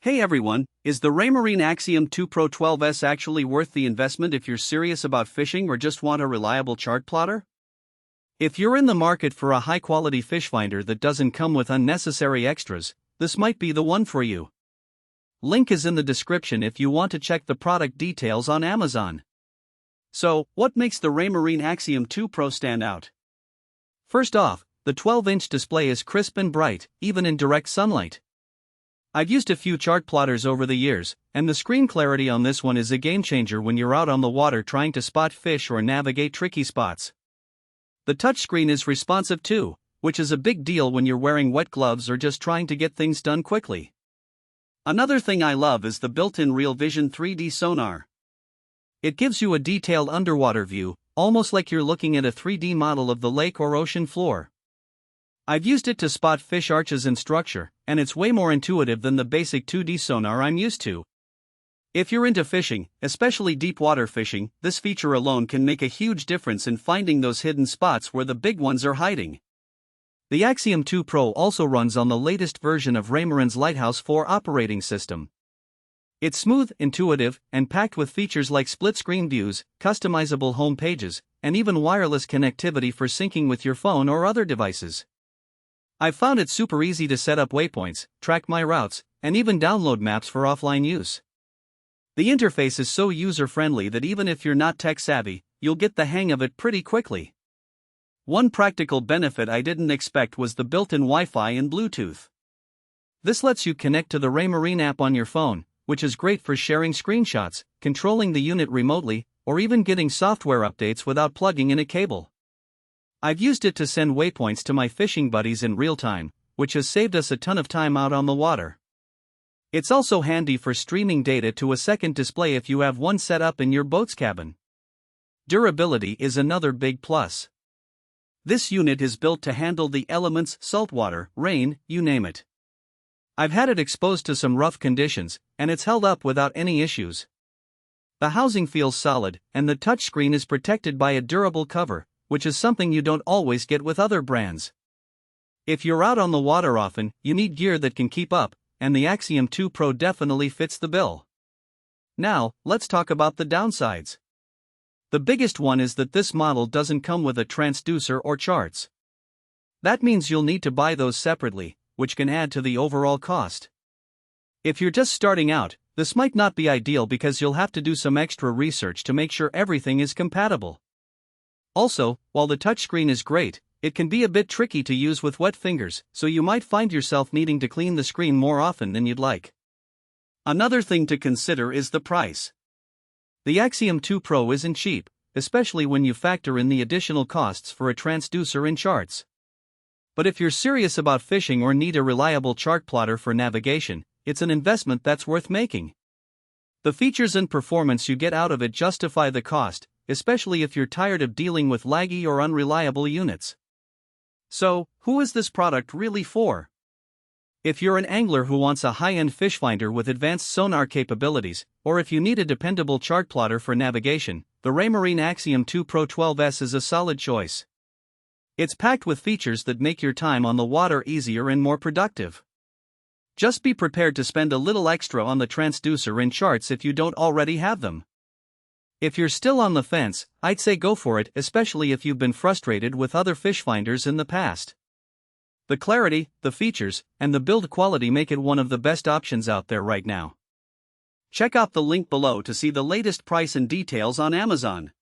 Hey everyone, is the Raymarine Axiom 2 Pro 12S actually worth the investment if you're serious about fishing or just want a reliable chart plotter? If you're in the market for a high-quality fish finder that doesn't come with unnecessary extras, this might be the one for you. Link is in the description if you want to check the product details on Amazon. So, what makes the Raymarine Axiom 2 Pro stand out? First off, the 12-inch display is crisp and bright, even in direct sunlight. I've used a few chart plotters over the years, and the screen clarity on this one is a game changer when you're out on the water trying to spot fish or navigate tricky spots. The touchscreen is responsive too, which is a big deal when you're wearing wet gloves or just trying to get things done quickly. Another thing I love is the built-in Real Vision 3D sonar. It gives you a detailed underwater view, almost like you're looking at a 3D model of the lake or ocean floor. I've used it to spot fish arches and structure, and it's way more intuitive than the basic 2D sonar I'm used to. If you're into fishing, especially deep water fishing, this feature alone can make a huge difference in finding those hidden spots where the big ones are hiding. The Axiom 2 Pro also runs on the latest version of Raymarine's Lighthouse 4 operating system. It's smooth, intuitive, and packed with features like split-screen views, customizable home pages, and even wireless connectivity for syncing with your phone or other devices. I've found it super easy to set up waypoints, track my routes, and even download maps for offline use. The interface is so user-friendly that even if you're not tech-savvy, you'll get the hang of it pretty quickly. One practical benefit I didn't expect was the built-in Wi-Fi and Bluetooth. This lets you connect to the Raymarine app on your phone, which is great for sharing screenshots, controlling the unit remotely, or even getting software updates without plugging in a cable. I've used it to send waypoints to my fishing buddies in real time, which has saved us a ton of time out on the water. It's also handy for streaming data to a second display if you have one set up in your boat's cabin. Durability is another big plus. This unit is built to handle the elements, saltwater, rain, you name it. I've had it exposed to some rough conditions, and it's held up without any issues. The housing feels solid, and the touchscreen is protected by a durable cover, which is something you don't always get with other brands. If you're out on the water often, you need gear that can keep up, and the Axiom 2 Pro definitely fits the bill. Now, let's talk about the downsides. The biggest one is that this model doesn't come with a transducer or charts. That means you'll need to buy those separately, which can add to the overall cost. If you're just starting out, this might not be ideal because you'll have to do some extra research to make sure everything is compatible. Also, while the touchscreen is great, it can be a bit tricky to use with wet fingers, so you might find yourself needing to clean the screen more often than you'd like. Another thing to consider is the price. The Axiom 2 Pro isn't cheap, especially when you factor in the additional costs for a transducer and charts. But if you're serious about fishing or need a reliable chart plotter for navigation, it's an investment that's worth making. The features and performance you get out of it justify the cost, especially if you're tired of dealing with laggy or unreliable units. So, who is this product really for? If you're an angler who wants a high-end fish finder with advanced sonar capabilities, or if you need a dependable chart plotter for navigation, the Raymarine Axiom 2 Pro 12S is a solid choice. It's packed with features that make your time on the water easier and more productive. Just be prepared to spend a little extra on the transducer and charts if you don't already have them. If you're still on the fence, I'd say go for it, especially if you've been frustrated with other fish finders in the past. The clarity, the features, and the build quality make it one of the best options out there right now. Check out the link below to see the latest price and details on Amazon.